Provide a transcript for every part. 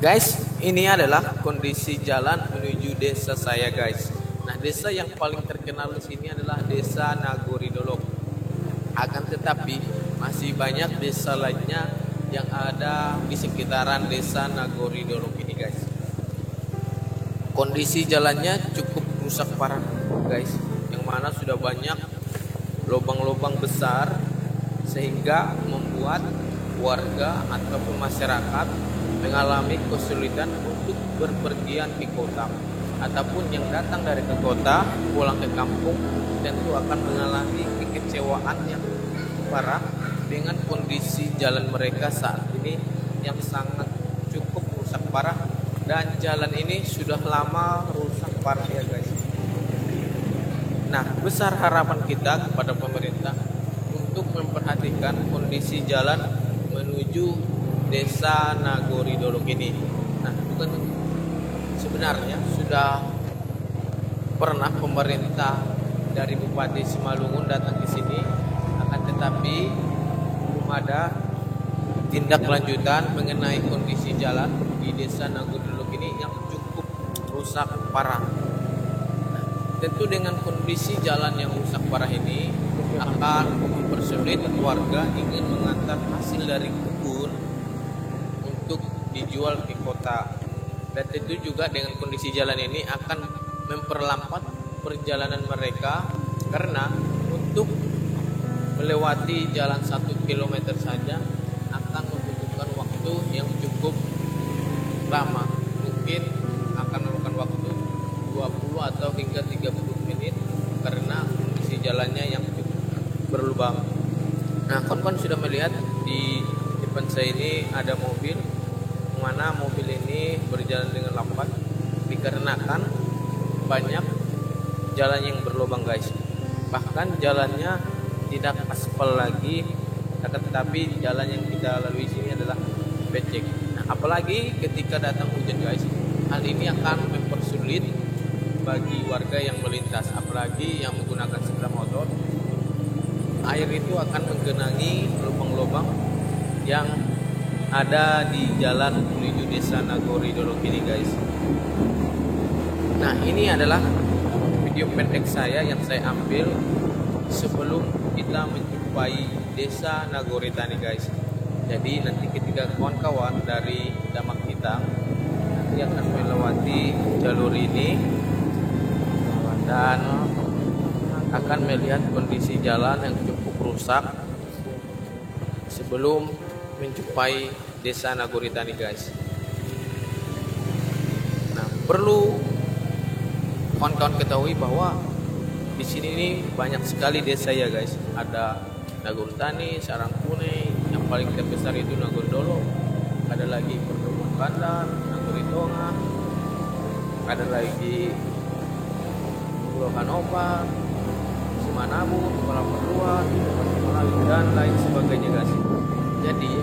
Guys, ini adalah kondisi jalan menuju desa saya, guys. Nah, desa yang paling terkenal di sini adalah Desa Nagori Dolok. Akan tetapi masih banyak desa lainnya yang ada di sekitaran Desa Nagori Dolok ini, guys. Kondisi jalannya cukup rusak parah, guys. Yang mana sudah banyak lubang-lubang besar sehingga membuat warga ataupun masyarakat mengalami kesulitan untuk berpergian ke kota, ataupun yang datang dari ke kota pulang ke kampung tentu akan mengalami kekecewaan yang parah dengan kondisi jalan mereka saat ini yang sangat cukup rusak parah, dan jalan ini sudah lama rusak parah ya, guys. Nah, besar harapan kita kepada pemerintah untuk memperhatikan kondisi jalan menuju Desa Nagori Dolok ini. Nah, bukan sebenarnya sudah pernah pemerintah dari Bupati Simalungun datang ke sini, akan tetapi belum ada tindak lanjutan mengenai kondisi jalan di Desa Nagori Dolok ini yang cukup rusak parah. Nah, tentu dengan kondisi jalan yang rusak parah ini akan mempersulit warga ingin mengantar hasil dari kebun untuk dijual ke kota, dan tentu juga dengan kondisi jalan ini akan memperlambat perjalanan mereka, karena untuk melewati jalan 1 kilometer saja akan membutuhkan waktu yang cukup lama, mungkin akan memakan waktu 20 atau hingga 30 menit karena kondisi jalannya yang cukup berlubang. Nah, kawan-kawan sudah melihat di depan saya ini ada mobil, mana mobil ini berjalan dengan lambat dikarenakan banyak jalan yang berlubang, guys. Bahkan jalannya tidak aspal lagi, tetapi jalan yang kita lalui sini adalah becek. Nah, apalagi ketika datang hujan, guys, hal ini akan mempersulit bagi warga yang melintas, apalagi yang menggunakan sepeda motor. Air itu akan menggenangi lubang-lubang yang ada di jalan menuju Desa Nagori Dolok ini, guys. Nah, ini adalah video pendek saya yang saya ambil sebelum kita menjumpai Desa Nagori Tani, guys. Jadi nanti ketika kawan-kawan dari Damak Hitang nanti akan melewati jalur ini dan akan melihat kondisi jalan yang cukup rusak sebelum menjumpai Desa Nagori Tani, guys. Nah, perlu kawan-kawan ketahui bahwa di sini ini banyak sekali desa ya, guys. Ada Nagori Tani, Sarangkune, yang paling terbesar itu Nagori Dolok. Ada lagi Pertemuan Bandar, Nagori Tongah, ada lagi Pulau Hanover, Simanabu, Kepala Perluan, dan lain sebagainya, guys. Jadi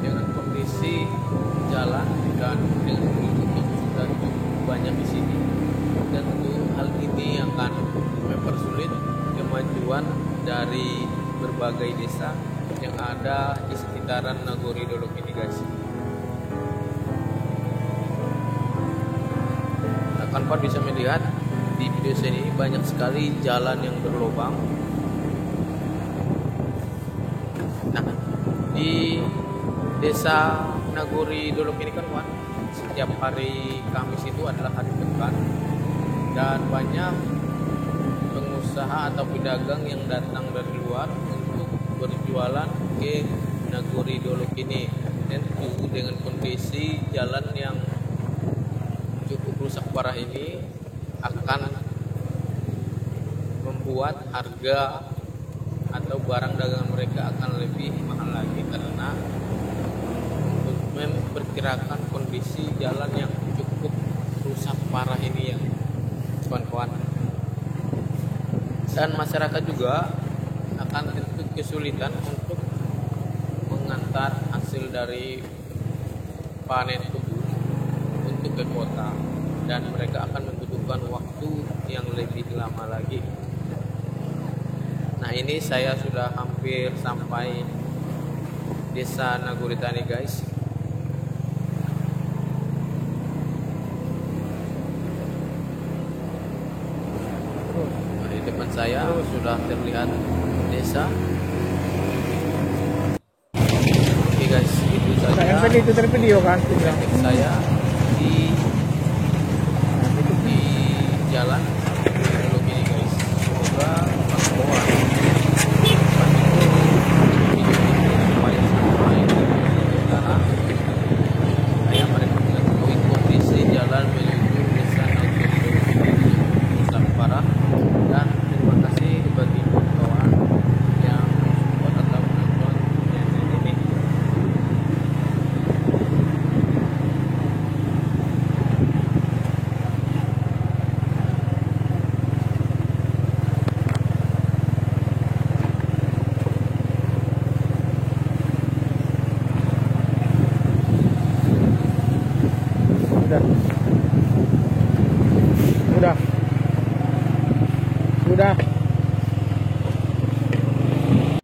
dengan kondisi jalan dan dengan penduduk sudah cukup banyak di sini, tentu hal ini akan mempersulit kemajuan dari berbagai desa yang ada di sekitaran Nagori Dolok ini, guys. Nah, kawan-kawan bisa melihat di video saya ini banyak sekali jalan yang berlubang. Nah, di Desa Nagori Dolok ini kan, kawan, setiap hari Kamis itu adalah hari pekan, dan banyak pengusaha atau pedagang yang datang dari luar untuk berjualan ke Nagori Dolok ini. Tentu dengan kondisi jalan yang cukup rusak parah ini akan membuat harga atau barang dagangan mereka akan lebih mahal lagi, karena untuk memperkirakan kondisi jalan yang cukup rusak parah ini ya, kawan-kawan. Dan masyarakat juga akan tentu kesulitan untuk mengantar hasil dari panen kebun untuk ke kota, dan mereka akan membutuhkan waktu yang lebih lama lagi. Nah, ini saya sudah hampir sampai Desa Nagori Tani, guys. Nah, di depan saya sudah terlihat desa. Oke guys, itu saja. Yang tadi itu tervideo kan? Praktek saya di jalan teknologi ini guys. Semoga bermanfaat. Video ini supaya sampai karena saya mereka mengetahui kondisi jalan menuju desa rusak parah. Dan terima kasih bagi kawan yang support atau menonton channel ini. Sudah.